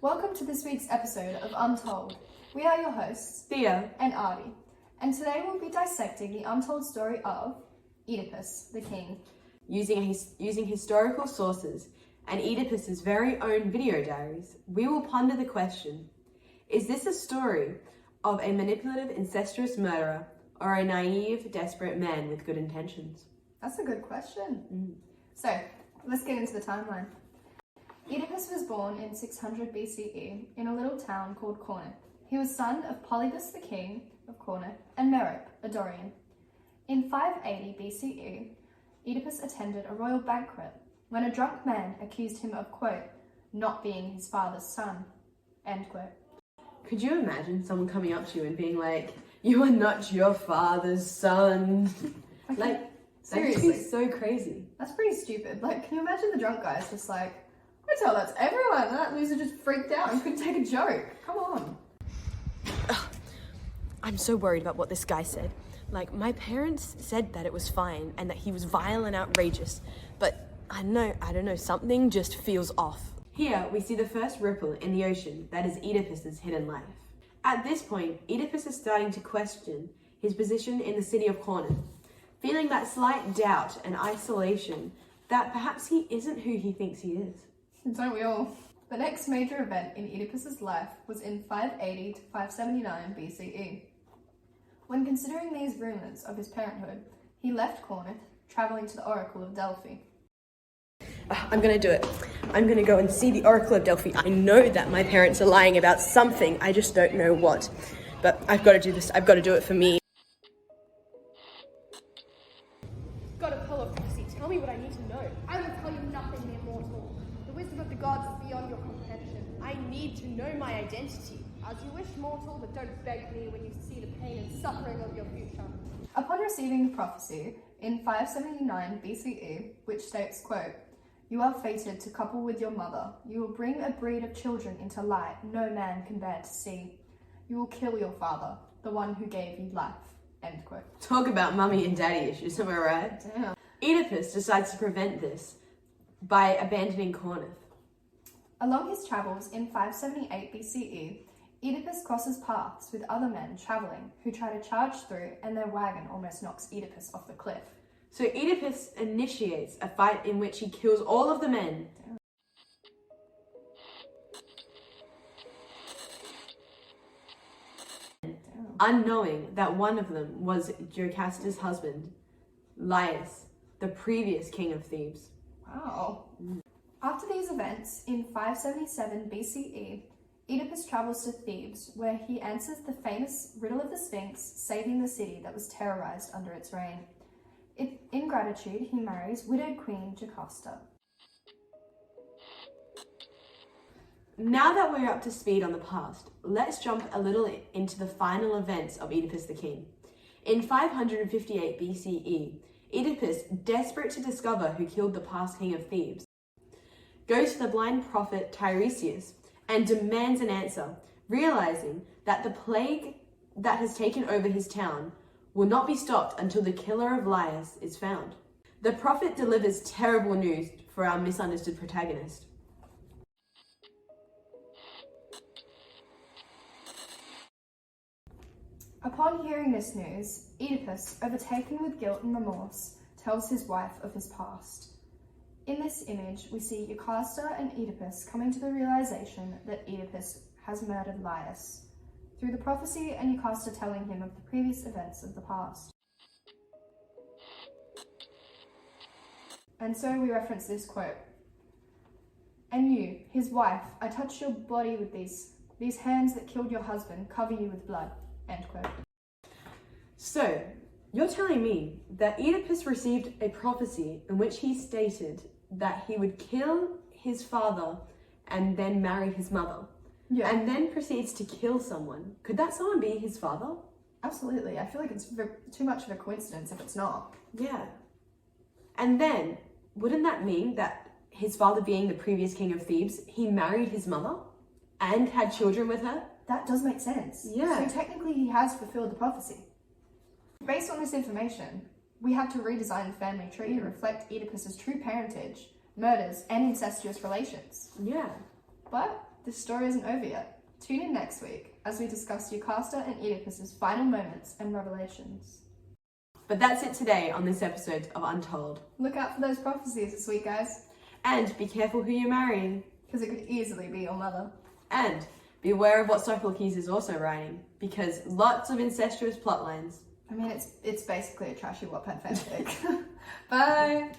Welcome to this week's episode of Untold. We are your hosts, Thea and Artie, and today we'll be dissecting the untold story of Oedipus the King. using historical sources and Oedipus's very own video diaries, we will ponder the question: is this a story of a manipulative, incestuous murderer or a naive, desperate man with good intentions? That's a good question. So, let's get into the timeline. Oedipus was born in 600 BCE in a little town called Corinth. He was son of Oedipus the King of Corinth and Merope, a Dorian. In 580 BCE, Oedipus attended a royal banquet when a drunk man accused him of, quote, not being his father's son, end quote. Could you imagine someone coming up to you and being like, "You are not your father's son"? Like, seriously, that'd be so crazy. That's pretty stupid. Like, can you imagine the drunk guy's just like, I tell that to everyone. And that loser just freaked out and couldn't take a joke. Come on. I'm so worried about what this guy said. Like, my parents said that it was fine and that he was vile and outrageous, but I don't know, something just feels off. Here we see the first ripple in the ocean that is Oedipus's hidden life. At this point, Oedipus is starting to question his position in the city of Corinth, feeling that slight doubt and isolation that perhaps he isn't who he thinks he is. Don't we all? The next major event in Oedipus's life was in 580 to 579 BCE. When considering these rumours of his parenthood, he left Corinth, travelling to the Oracle of Delphi. I'm gonna do it. I'm gonna go and see the Oracle of Delphi. I know that my parents are lying about something, I just don't know what. But I've got to do this, I've got to do it for me. God Apollo prophecy, tell me what I need to know. I will tell you nothing, mere mortal. The wisdom of the gods is beyond your comprehension. I need to know my identity. As you wish, mortal, but don't beg me when you see the pain and suffering of your future. Upon receiving the prophecy in 579 BCE, which states, quote, you are fated to couple with your mother. You will bring a breed of children into light no man can bear to see. You will kill your father, the one who gave you life, end quote. Talk about mummy and daddy issues, am I right? Damn. Oedipus decides to prevent this by abandoning Corinth. Along his travels in 578 BCE, Oedipus crosses paths with other men travelling who try to charge through, and their wagon almost knocks Oedipus off the cliff. So Oedipus initiates a fight in which he kills all of the men. Unknowing that one of them was Jocastus' husband, Laius, the previous king of Thebes. Wow. After these events, in 577 BCE, Oedipus travels to Thebes, where he answers the famous riddle of the Sphinx, saving the city that was terrorized under its reign. In gratitude, he marries widowed Queen Jocasta. Now that we're up to speed on the past, let's jump a little into the final events of Oedipus the King. In 558 BCE, Oedipus, desperate to discover who killed the past king of Thebes, goes to the blind prophet Tiresias and demands an answer, realizing that the plague that has taken over his town will not be stopped until the killer of Laius is found. The prophet delivers terrible news for our misunderstood protagonist. Upon hearing this news, Oedipus, overtaken with guilt and remorse, tells his wife of his past. In this image, we see Jocasta and Oedipus coming to the realization that Oedipus has murdered Laius, through the prophecy and Jocasta telling him of the previous events of the past. And so we reference this quote. And you, his wife, I touched your body with these hands that killed your husband cover you with blood, end quote. So, you're telling me that Oedipus received a prophecy in which he stated that he would kill his father and then marry his mother, and then proceeds to kill someone. Could that someone be his father? Absolutely. I feel like it's too much of a coincidence if it's not. Yeah. And then, wouldn't that mean that his father being the previous king of Thebes, he married his mother and had children with her? That does make sense. Yeah. So technically he has fulfilled the prophecy. Based on this information, we had to redesign the family tree to reflect Oedipus's true parentage, murders, and incestuous relations. Yeah. But this story isn't over yet. Tune in next week as we discuss Jocasta and Oedipus's final moments and revelations. But that's it today on this episode of Untold. Look out for those prophecies this week, guys, And be careful who you're marrying. because it could easily be your mother. And be aware of what Sophocles is also writing, because lots of incestuous plotlines. I mean, it's basically a trashy Wattpad fanfic. Bye!